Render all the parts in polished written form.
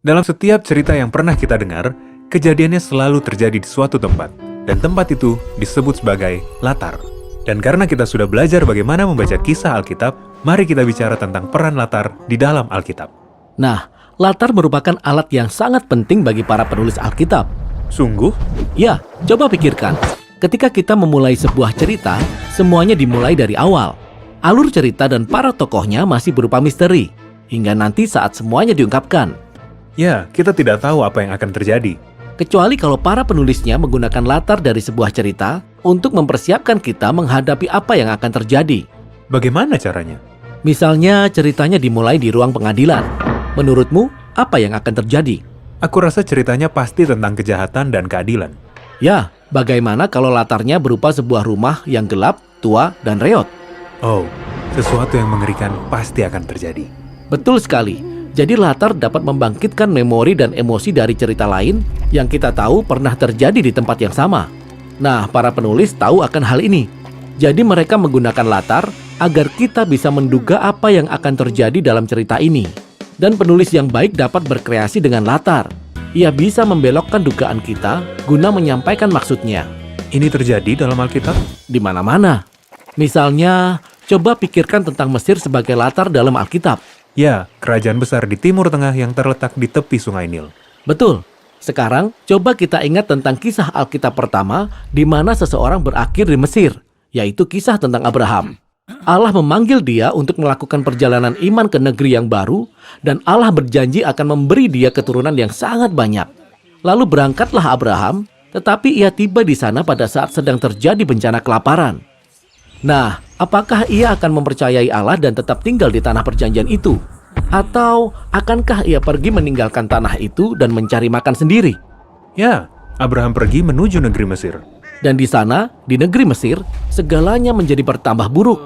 Dalam setiap cerita yang pernah kita dengar, kejadiannya selalu terjadi di suatu tempat, dan tempat itu disebut sebagai latar. Dan karena kita sudah belajar bagaimana membaca kisah Alkitab, mari kita bicara tentang peran latar di dalam Alkitab. Nah, latar merupakan alat yang sangat penting bagi para penulis Alkitab. Sungguh? Ya, coba pikirkan. Ketika kita memulai sebuah cerita, semuanya dimulai dari awal. Alur cerita dan para tokohnya masih berupa misteri, hingga nanti saat semuanya diungkapkan. Ya, kita tidak tahu apa yang akan terjadi. Kecuali kalau para penulisnya menggunakan latar dari sebuah cerita untuk mempersiapkan kita menghadapi apa yang akan terjadi. Bagaimana caranya? Misalnya ceritanya dimulai di ruang pengadilan. Menurutmu, apa yang akan terjadi? Aku rasa ceritanya pasti tentang kejahatan dan keadilan. Ya, bagaimana kalau latarnya berupa sebuah rumah yang gelap, tua, dan reot? Oh, sesuatu yang mengerikan pasti akan terjadi. Betul sekali. Jadi latar dapat membangkitkan memori dan emosi dari cerita lain yang kita tahu pernah terjadi di tempat yang sama. Nah, para penulis tahu akan hal ini. Jadi mereka menggunakan latar agar kita bisa menduga apa yang akan terjadi dalam cerita ini. Dan penulis yang baik dapat berkreasi dengan latar. Ia bisa membelokkan dugaan kita guna menyampaikan maksudnya. Ini terjadi dalam Alkitab? Di mana-mana. Misalnya, coba pikirkan tentang Mesir sebagai latar dalam Alkitab. Ya, kerajaan besar di Timur Tengah yang terletak di tepi Sungai Nil. Betul. Sekarang, coba kita ingat tentang kisah Alkitab pertama di mana seseorang berakhir di Mesir, yaitu kisah tentang Abraham. Allah memanggil dia untuk melakukan perjalanan iman ke negeri yang baru, dan Allah berjanji akan memberi dia keturunan yang sangat banyak. Lalu berangkatlah Abraham, tetapi ia tiba di sana pada saat sedang terjadi bencana kelaparan. Nah, apakah ia akan mempercayai Allah dan tetap tinggal di tanah perjanjian itu? Atau akankah ia pergi meninggalkan tanah itu dan mencari makan sendiri? Ya, Abraham pergi menuju negeri Mesir. Dan di sana, di negeri Mesir, segalanya menjadi bertambah buruk.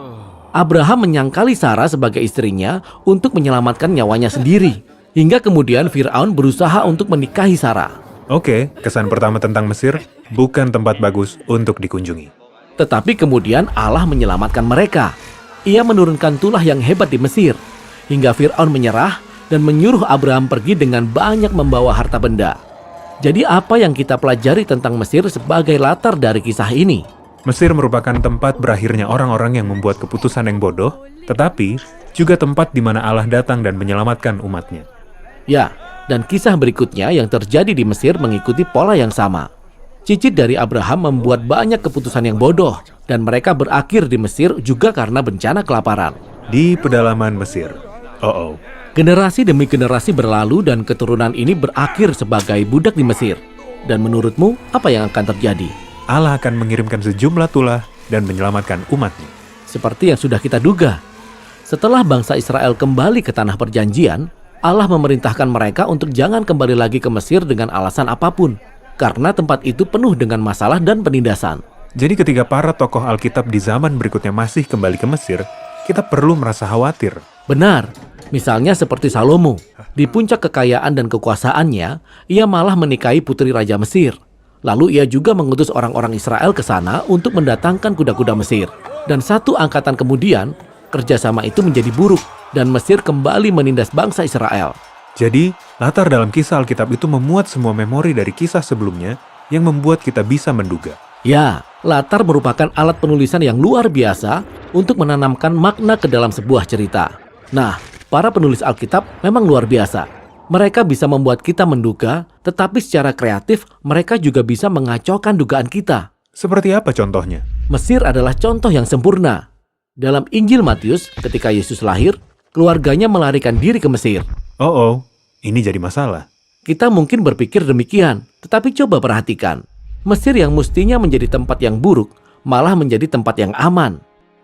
Abraham menyangkali Sarah sebagai istrinya untuk menyelamatkan nyawanya sendiri. Hingga kemudian Fir'aun berusaha untuk menikahi Sarah. Oke, kesan pertama tentang Mesir bukan tempat bagus untuk dikunjungi. Tetapi kemudian Allah menyelamatkan mereka. Ia menurunkan tulah yang hebat di Mesir. Hingga Fir'aun menyerah dan menyuruh Abraham pergi dengan banyak membawa harta benda. Jadi apa yang kita pelajari tentang Mesir sebagai latar dari kisah ini? Mesir merupakan tempat berakhirnya orang-orang yang membuat keputusan yang bodoh, tetapi juga tempat di mana Allah datang dan menyelamatkan umatnya. Ya, dan kisah berikutnya yang terjadi di Mesir mengikuti pola yang sama. Cicit dari Abraham membuat banyak keputusan yang bodoh, dan mereka berakhir di Mesir juga karena bencana kelaparan. Di pedalaman Mesir. Generasi demi generasi berlalu dan keturunan ini berakhir sebagai budak di Mesir. Dan menurutmu, apa yang akan terjadi? Allah akan mengirimkan sejumlah tulah dan menyelamatkan umatnya. Seperti yang sudah kita duga. Setelah bangsa Israel kembali ke tanah perjanjian, Allah memerintahkan mereka untuk jangan kembali lagi ke Mesir dengan alasan apapun. Karena tempat itu penuh dengan masalah dan penindasan. Jadi ketika para tokoh Alkitab di zaman berikutnya masih kembali ke Mesir, kita perlu merasa khawatir. Benar. Misalnya seperti Salomo. Di puncak kekayaan dan kekuasaannya, ia malah menikahi putri Raja Mesir. Lalu ia juga mengutus orang-orang Israel ke sana untuk mendatangkan kuda-kuda Mesir. Dan satu angkatan kemudian, kerjasama itu menjadi buruk dan Mesir kembali menindas bangsa Israel. Jadi, latar dalam kisah Alkitab itu memuat semua memori dari kisah sebelumnya yang membuat kita bisa menduga. Ya, latar merupakan alat penulisan yang luar biasa untuk menanamkan makna ke dalam sebuah cerita. Nah, para penulis Alkitab memang luar biasa. Mereka bisa membuat kita menduga, tetapi secara kreatif mereka juga bisa mengacaukan dugaan kita. Seperti apa contohnya? Mesir adalah contoh yang sempurna. Dalam Injil Matius, ketika Yesus lahir, keluarganya melarikan diri ke Mesir. Ini jadi masalah. Kita mungkin berpikir demikian, tetapi coba perhatikan. Mesir yang mestinya menjadi tempat yang buruk, malah menjadi tempat yang aman.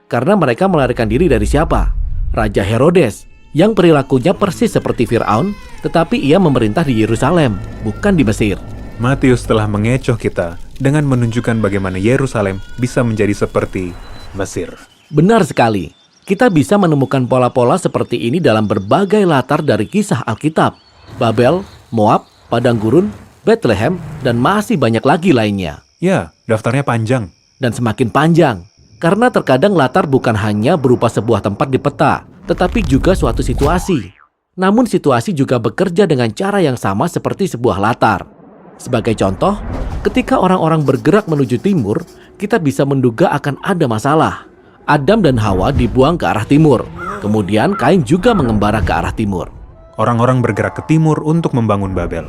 Karena mereka melarikan diri dari siapa? Raja Herodes, yang perilakunya persis seperti Fir'aun, tetapi ia memerintah di Yerusalem, bukan di Mesir. Matius telah mengecoh kita dengan menunjukkan bagaimana Yerusalem bisa menjadi seperti Mesir. Benar sekali. Kita bisa menemukan pola-pola seperti ini dalam berbagai latar dari kisah Alkitab. Babel, Moab, Padang Gurun, Bethlehem, dan masih banyak lagi lainnya. Ya, daftarnya panjang. Dan semakin panjang. Karena terkadang latar bukan hanya berupa sebuah tempat di peta, tetapi juga suatu situasi. Namun situasi juga bekerja dengan cara yang sama seperti sebuah latar. Sebagai contoh, ketika orang-orang bergerak menuju timur, kita bisa menduga akan ada masalah. Adam dan Hawa dibuang ke arah timur, kemudian Kain juga mengembara ke arah timur. Orang-orang bergerak ke timur untuk membangun Babel.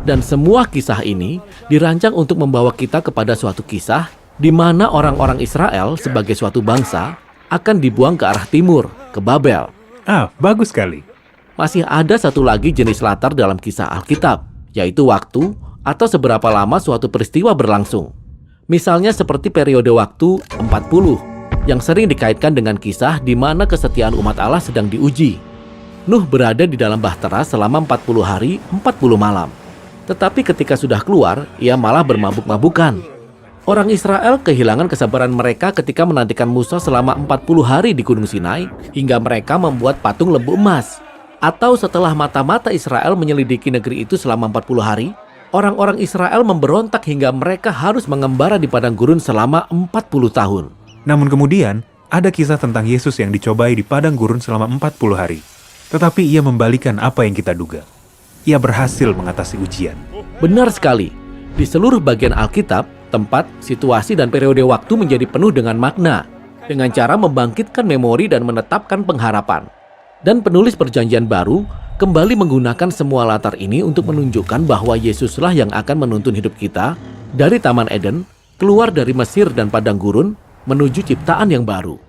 Dan semua kisah ini dirancang untuk membawa kita kepada suatu kisah di mana orang-orang Israel sebagai suatu bangsa akan dibuang ke arah timur, ke Babel. Bagus sekali. Masih ada satu lagi jenis latar dalam kisah Alkitab, yaitu waktu atau seberapa lama suatu peristiwa berlangsung. Misalnya seperti periode waktu 40, yang sering dikaitkan dengan kisah di mana kesetiaan umat Allah sedang diuji. Nuh berada di dalam bahtera selama 40 hari, 40 malam. Tetapi ketika sudah keluar, ia malah bermabuk-mabukan. Orang Israel kehilangan kesabaran mereka ketika menantikan Musa selama 40 hari di Gunung Sinai, hingga mereka membuat patung lembu emas. Atau setelah mata-mata Israel menyelidiki negeri itu selama 40 hari, orang-orang Israel memberontak hingga mereka harus mengembara di padang gurun selama 40 tahun. Namun kemudian, ada kisah tentang Yesus yang dicobai di padang gurun selama 40 hari. Tetapi ia membalikan apa yang kita duga. Ia berhasil mengatasi ujian. Benar sekali. Di seluruh bagian Alkitab, tempat, situasi, dan periode waktu menjadi penuh dengan makna, dengan cara membangkitkan memori dan menetapkan pengharapan. Dan penulis Perjanjian Baru kembali menggunakan semua latar ini untuk menunjukkan bahwa Yesuslah yang akan menuntun hidup kita dari Taman Eden, keluar dari Mesir dan padang gurun, menuju ciptaan yang baru.